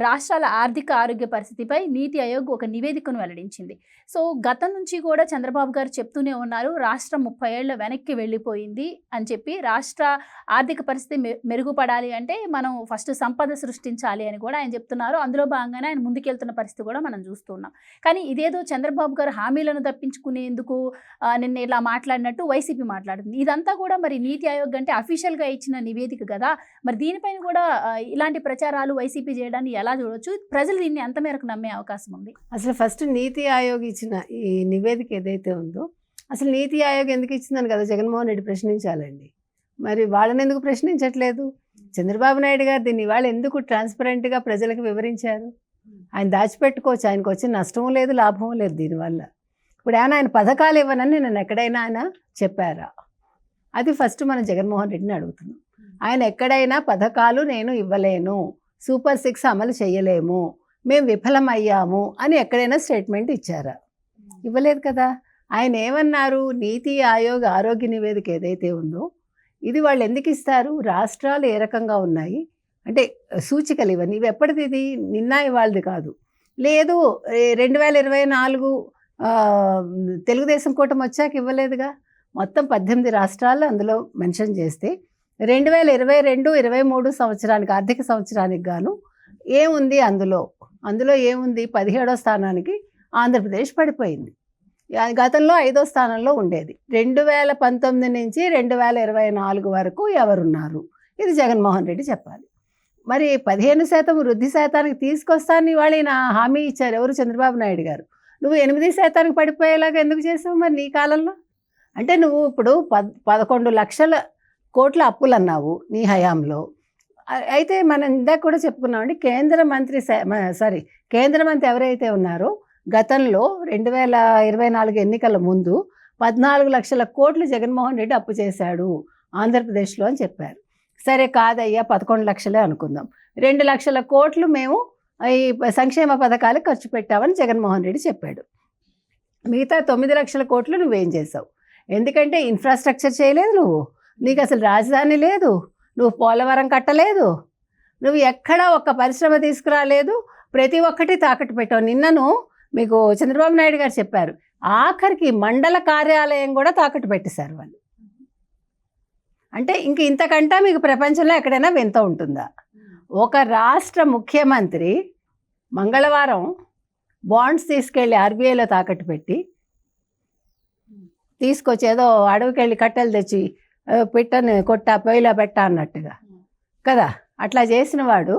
రాష్ట్రాల ఆర్థిక ఆరోగ్య పరిస్థితిపై నీతి ఆయోగ్ ఒక నివేదికను వెల్లడించింది. సో గతం నుంచి కూడా చంద్రబాబు గారు చెప్తూనే ఉన్నారు, రాష్ట్రం 30 ఏళ్ల వెనక్కి వెళ్ళిపోయింది అని చెప్పి. రాష్ట్ర ఆర్థిక పరిస్థితి మెరుగుపడాలి అంటే మనం ఫస్ట్ సంపద సృష్టించాలి అని కూడా ఆయన చెప్తున్నారు. అందులో భాగంగానే ఆయన ముందుకెళ్తున్న పరిస్థితి కూడా మనం చూస్తున్నాం. కానీ ఇదేదో చంద్రబాబు గారు హామీలను తప్పించుకునేందుకు నిన్న ఇలా మాట్లాడినట్టు వైసీపీ మాట్లాడుతుంది. ఇదంతా కూడా మరి నీతి ఆయోగ్ అంటే అఫీషియల్గా ఇచ్చిన నివేదిక కదా. మరి దీనిపైన కూడా ఇలాంటి ప్రచారాలు వైసీపీ చేయడాన్ని ఎలా చూడొచ్చు? ప్రజలు దీన్ని ఎంత మేరకు నమ్మే అవకాశం ఉంది? అసలు ఫస్ట్ నీతి ఆయోగ్ ఇచ్చిన ఈ నివేదిక ఏదైతే ఉందో, అసలు నీతి ఆయోగ్ ఎందుకు ఇచ్చిందని కదా జగన్మోహన్ రెడ్డి ప్రశ్నించాలండి. మరి వాళ్ళని ఎందుకు ప్రశ్నించట్లేదు? చంద్రబాబు నాయుడు గారు దీన్ని ఇవాళ ఎందుకు ట్రాన్స్పరెంట్గా ప్రజలకు వివరించారు? ఆయన దాచిపెట్టుకోవచ్చు, ఆయనకు వచ్చిన నష్టం లేదు, లాభం లేదు దీనివల్ల. ఇప్పుడు ఆయన పథకాలు ఇవ్వనని నేను ఎక్కడైనా ఆయన చెప్పారా? అది ఫస్ట్ మనం జగన్మోహన్ రెడ్డిని అడుగుతున్నాం. ఆయన ఎక్కడైనా పథకాలు నేను ఇవ్వలేను, సూపర్ 6 అమలు చేయలేము, మేము విఫలమయ్యాము అని ఎక్కడైనా స్టేట్మెంట్ ఇచ్చారా? ఇవ్వలేదు కదా. ఆయన ఏమన్నారు? నీతి ఆయోగ్ ఆరోగ్య నివేదిక ఏదైతే ఉందో ఇది వాళ్ళు ఎందుకు ఇస్తారు? రాష్ట్రాలు ఏ రకంగా ఉన్నాయి అంటే సూచికలు ఇవన్నీ. ఇవి ఎప్పటిది? ఇది నిన్న ఇవాళది కాదు. లేదు 2024 తెలుగుదేశం కూటమి వచ్చాక ఇవ్వలేదుగా. మొత్తం 18 రాష్ట్రాలు అందులో మెన్షన్ చేస్తే 2022-23 సంవత్సరానికి ఆర్థిక సంవత్సరానికి గాను ఏముంది అందులో ఏముంది? 17వ స్థానానికి ఆంధ్రప్రదేశ్ పడిపోయింది. గతంలో 5వ స్థానంలో ఉండేది. 2019 నుంచి 2024 వరకు ఎవరున్నారు? ఇది జగన్మోహన్ రెడ్డి చెప్పాలి. మరి 15% వృద్ధి శాతానికి తీసుకొస్తానని వాళ్ళు ఈయన హామీ ఇచ్చారు. ఎవరు? చంద్రబాబు నాయుడు గారు. నువ్వు 8% పడిపోయేలాగా ఎందుకు చేసావు మరి నీ కాలంలో? అంటే నువ్వు ఇప్పుడు 11 లక్షల కోట్ల అప్పులు అన్నావు నీ హయాంలో. అయితే మనం ఇందాక కూడా చెప్పుకున్నామండి, కేంద్ర మంత్రి ఎవరైతే ఉన్నారో గతంలో 2024 ఎన్నికల ముందు 14 లక్షల కోట్లు జగన్మోహన్ రెడ్డి అప్పు చేశాడు ఆంధ్రప్రదేశ్లో అని చెప్పారు. సరే కాదయ్యా 11 లక్షలే అనుకుందాం, 2 లక్షల కోట్లు మేము ఈ సంక్షేమ పథకాలకు ఖర్చు పెట్టామని జగన్మోహన్ రెడ్డి చెప్పాడు. మిగతా 9 లక్షల కోట్లు నువ్వేం చేసావు? ఎందుకంటే ఇన్ఫ్రాస్ట్రక్చర్ చేయలేదు నీకు అసలు రాజధాని లేదు, నువ్వు పోలవరం కట్టలేదు, నువ్వు ఎక్కడా ఒక్క పరిశ్రమ తీసుకురాలేదు, ప్రతి ఒక్కటి తాకట్టు పెట్టావు. నిన్నను మీకు చంద్రబాబు నాయుడు గారు చెప్పారు, ఆఖరికి మండల కార్యాలయం కూడా తాకట్టు పెట్టేశారు వాళ్ళు. అంటే ఇంక ఇంతకంటే మీకు ప్రపంచంలో ఎక్కడైనా వింత ఉంటుందా? ఒక రాష్ట్ర ముఖ్యమంత్రి మంగళవారం బాండ్స్ తీసుకెళ్ళి ఆర్బీఐలో తాకట్టు పెట్టి తీసుకొచ్చి ఏదో అడవికి వెళ్ళి కట్టెలు తెచ్చి పెట్టని కొట్టా పొయ్యిలో పెట్టా అన్నట్టుగా కదా, అట్లా చేసిన వాడు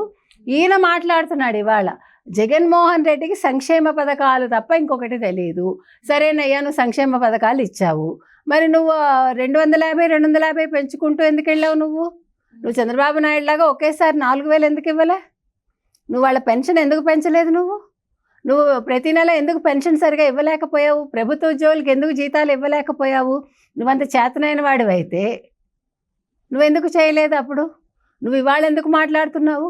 ఈయన మాట్లాడుతున్నాడు ఇవాళ. జగన్మోహన్ రెడ్డికి సంక్షేమ పథకాలు తప్ప ఇంకొకటి తెలియదు. సరేనయ్యా నువ్వు సంక్షేమ పథకాలు ఇచ్చావు, మరి నువ్వు 250 పెంచుకుంటూ ఎందుకు వెళ్ళావు? నువ్వు చంద్రబాబు నాయుడు లాగా ఒకేసారి 4,000 ఎందుకు ఇవ్వలే? నువ్వు వాళ్ళ పెన్షన్ ఎందుకు పెంచలేదు? నువ్వు ప్రతి నెల ఎందుకు పెన్షన్ సరిగా ఇవ్వలేకపోయావు? ప్రభుత్వ ఉద్యోగులకు ఎందుకు జీతాలు ఇవ్వలేకపోయావు? నువ్వంత చేతనైన వాడివైతే నువ్వెందుకు చేయలేదు? అప్పుడు నువ్వు ఇవాళ ఎందుకు మాట్లాడుతున్నావు?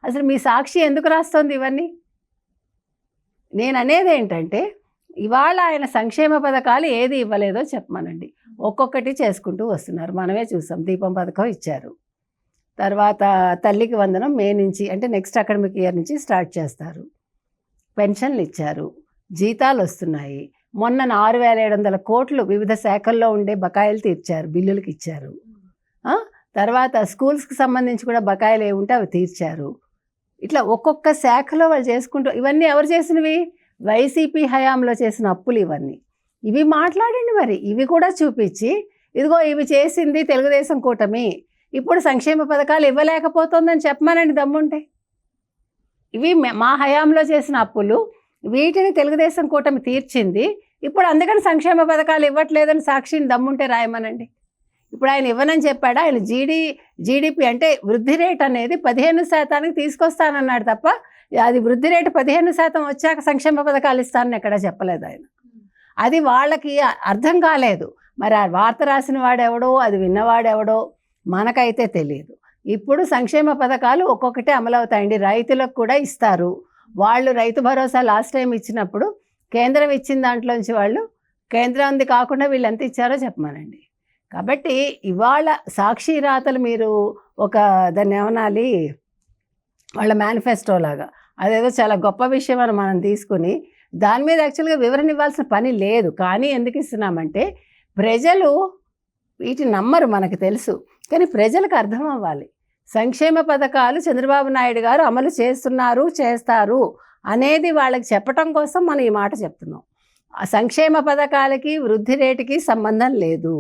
అసలు మీ సాక్షి ఎందుకు రాస్తోంది ఇవన్నీ? నేను అనేది ఏంటంటే ఇవాళ ఆయన సంక్షేమ పథకాలు ఏది ఇవ్వలేదో చెప్పమనండి. ఒక్కొక్కటి చేసుకుంటూ వస్తున్నారు, మనమే చూసాం. దీపం పథకం ఇచ్చారు, తర్వాత తల్లికి వందనం మే నుంచి అంటే నెక్స్ట్ అకాడమిక్ ఇయర్ నుంచి స్టార్ట్ చేస్తారు. పెన్షన్లు ఇచ్చారు, జీతాలు వస్తున్నాయి. మొన్న 6,700 కోట్లు వివిధ శాఖల్లో ఉండే బకాయిలు తీర్చారు, బిల్లులకి ఇచ్చారు. తర్వాత స్కూల్స్కి సంబంధించి కూడా బకాయిలు ఏముంటే అవి తీర్చారు. ఇట్లా ఒక్కొక్క శాఖలో వాళ్ళు చేసుకుంటూ, ఇవన్నీ ఎవరు చేసినవి? వైసీపీ హయాంలో చేసిన అప్పులు ఇవన్నీ. ఇవి మాట్లాడండి మరి, ఇవి కూడా చూపించి ఇదిగో ఇవి చేసింది తెలుగుదేశం కూటమి, ఇప్పుడు సంక్షేమ పథకాలు ఇవ్వలేకపోతుందని చెప్పమానండి దమ్ముంటే. ఇవి మా హయాంలో చేసిన అప్పులు, వీటిని తెలుగుదేశం కూటమి తీర్చింది, ఇప్పుడు అందుకని సంక్షేమ పథకాలు ఇవ్వట్లేదని సాక్షిని దమ్ముంటే రాయమనండి. ఇప్పుడు ఆయన ఇవ్వనని చెప్పాడు. ఆయన జీడిపి అంటే వృద్ధి రేట్ అనేది 15% తీసుకొస్తానన్నాడు తప్ప అది వృద్ధి రేటు 15% వచ్చాక సంక్షేమ పథకాలు ఇస్తానని ఎక్కడా చెప్పలేదు ఆయన. అది వాళ్ళకి అర్థం కాలేదు. మరి ఆ వార్త రాసిన వాడెవడో, అది విన్నవాడెవడో మనకైతే తెలియదు. ఇప్పుడు సంక్షేమ పథకాలు ఒక్కొక్కటే అమలవుతాయండి. రైతులకు కూడా ఇస్తారు. వాళ్ళు రైతు భరోసా లాస్ట్ టైం ఇచ్చినప్పుడు కేంద్రం ఇచ్చిన దాంట్లోంచి వాళ్ళు కేంద్రంది కాకుండా వీళ్ళు ఎంత ఇచ్చారో చెప్పమనండి. కాబట్టి ఇవాళ సాక్షి రాతలు మీరు ఒక దాన్ని ఏమనాలి, వాళ్ళ మేనిఫెస్టో లాగా అదేదో చాలా గొప్ప విషయం అని మనం తీసుకుని దాని మీద యాక్చువల్గా వివరణ ఇవ్వాల్సిన పని లేదు. కానీ ఎందుకు ఇస్తున్నామంటే ప్రజలు వీటిని నమ్మరు, మనకు తెలుసు, కానీ ప్రజలకు అర్థం అవ్వాలి. సంక్షేమ పథకాలు చంద్రబాబు నాయుడు గారు అమలు చేస్తున్నారు, చేస్తారు అనేది వాళ్ళకి చెప్పటం కోసం మనం ఈ మాట చెప్తున్నాం. ఆ సంక్షేమ పథకాలకి వృద్ధి రేటుకి సంబంధం లేదు.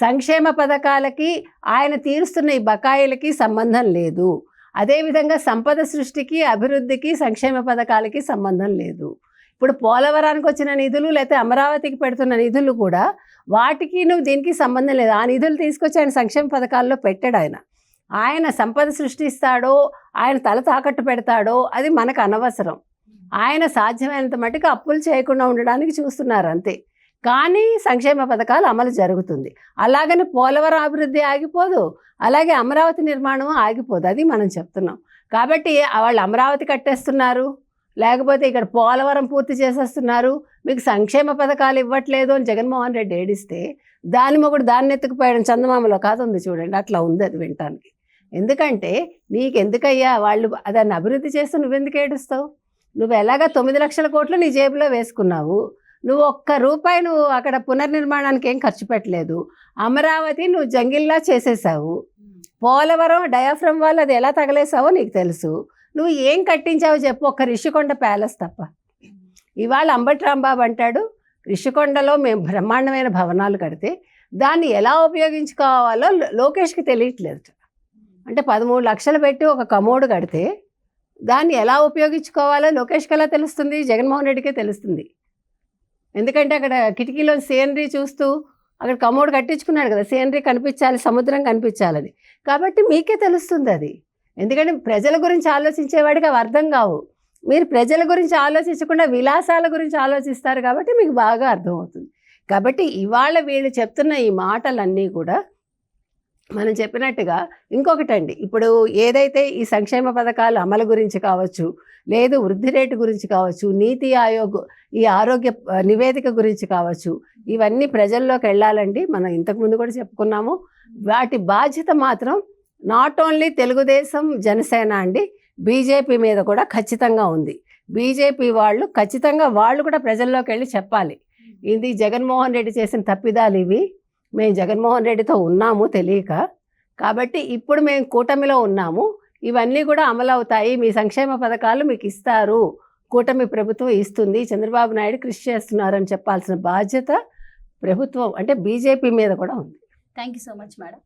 సంక్షేమ పథకాలకి ఆయన తీరుస్తున్న ఈ బకాయిలకి సంబంధం లేదు. అదేవిధంగా సంపద సృష్టికి, అభివృద్ధికి, సంక్షేమ పథకాలకి సంబంధం లేదు. ఇప్పుడు పోలవరానికి వచ్చిన నిధులు లేకపోతే అమరావతికి పెడుతున్న నిధులు కూడా వాటికి నువ్వు దీనికి సంబంధం లేదు. ఆ నిధులు తీసుకొచ్చి ఆయన సంక్షేమ పథకాల్లో పెట్టాడు. ఆయన సంపద సృష్టిస్తాడో, ఆయన తల తాకట్టు పెడతాడో అది మనకు అనవసరం. ఆయన సాధ్యమైనంత మటుకు అప్పులు చేయకుండా ఉండడానికి చూస్తున్నారు అంతే. కానీ సంక్షేమ పథకాలు అమలు జరుగుతుంది. అలాగని పోలవరం అభివృద్ధి ఆగిపోదు, అలాగే అమరావతి నిర్మాణం ఆగిపోదు. అది మనం చెప్తున్నాం. కాబట్టి వాళ్ళు అమరావతి కట్టేస్తున్నారు, లేకపోతే ఇక్కడ పోలవరం పూర్తి చేసేస్తున్నారు, మీకు సంక్షేమ పథకాలు ఇవ్వట్లేదు అని జగన్మోహన్ రెడ్డి ఏడిస్తే దాని మొగుడు దాన్ని ఎత్తుకుపోయడం చందమామలో కథ ఉంది చూడండి, అట్లా ఉంది అది వినటానికి. ఎందుకంటే నీకు ఎందుకయ్యా వాళ్ళు దాన్ని అభివృద్ధి చేస్తూ నువ్వెందుకు ఏడుస్తావు? నువ్వు ఎలాగా 9 లక్షల కోట్లు నీ జేబులో వేసుకున్నావు. నువ్వు ఒక్క రూపాయి నువ్వు అక్కడ పునర్నిర్మాణానికి ఏం ఖర్చు పెట్టలేదు. అమరావతి నువ్వు జంగిల్లా చేసేసావు. పోలవరం డయాఫ్రమ్ వాళ్ళు అది ఎలా తగలేసావో నీకు తెలుసు. నువ్వు ఏం కట్టించావో చెప్పు, ఒక్క రిషికొండ ప్యాలెస్ తప్ప. ఇవాళ అంబటి రాంబాబు అంటాడు రిషికొండలో మేము బ్రహ్మాండమైన భవనాలు కడితే దాన్ని ఎలా ఉపయోగించుకోవాలో లోకేష్కి తెలియట్లేదు. అంటే 13 లక్షలు పెట్టి ఒక కమోడు కడితే దాన్ని ఎలా ఉపయోగించుకోవాలో లోకేష్కి ఎలా తెలుస్తుంది? జగన్మోహన్ రెడ్డికే తెలుస్తుంది. ఎందుకంటే అక్కడ కిటికీలో సీనరీ చూస్తూ అక్కడ కమోడు కట్టించుకున్నాడు కదా, సీనరీ కనిపించాలి, సముద్రం కనిపించాలి అది. కాబట్టి మీకే తెలుస్తుంది అది. ఎందుకంటే ప్రజల గురించి ఆలోచించేవాడికి అవి అర్థం కావు. మీరు ప్రజల గురించి ఆలోచించకుండా విలాసాల గురించి ఆలోచిస్తారు కాబట్టి మీకు బాగా అర్థమవుతుంది. కాబట్టి ఇవాళ వీళ్ళు చెప్తున్న ఈ మాటలన్నీ కూడా మనం చెప్పినట్టుగా ఇంకొకటండి, ఇప్పుడు ఏదైతే ఈ సంక్షేమ పథకాలు అమలు గురించి కావచ్చు, లేదు వృద్ధి రేటు గురించి కావచ్చు, నీతి ఆయోగ్ ఈ ఆరోగ్య నివేదిక గురించి కావచ్చు, ఇవన్నీ ప్రజల్లోకి వెళ్ళాలండి. మనం ఇంతకుముందు కూడా చెప్పుకున్నాము. వాటి బాధ్యత మాత్రం నాట్ ఓన్లీ తెలుగుదేశం జనసేన అండి, బీజేపీ మీద కూడా ఖచ్చితంగా ఉంది. బీజేపీ వాళ్ళు ఖచ్చితంగా వాళ్ళు కూడా ప్రజల్లోకి వెళ్ళి చెప్పాలి, ఇది జగన్మోహన్ రెడ్డి చేసిన తప్పిదాలు ఇవి, మేము జగన్మోహన్ రెడ్డితో ఉన్నాము తెలియక, కాబట్టి ఇప్పుడు మేము కూటమిలో ఉన్నాము, ఇవన్నీ కూడా అమలు అవుతాయి, మీ సంక్షేమ పథకాలు మీకు ఇస్తారు, కూటమి ప్రభుత్వం ఇస్తుంది, చంద్రబాబు నాయుడు కృషి చేస్తున్నారని చెప్పాల్సిన బాధ్యత ప్రభుత్వం అంటే బీజేపీ మీద కూడా ఉంది. Thank you so much madam.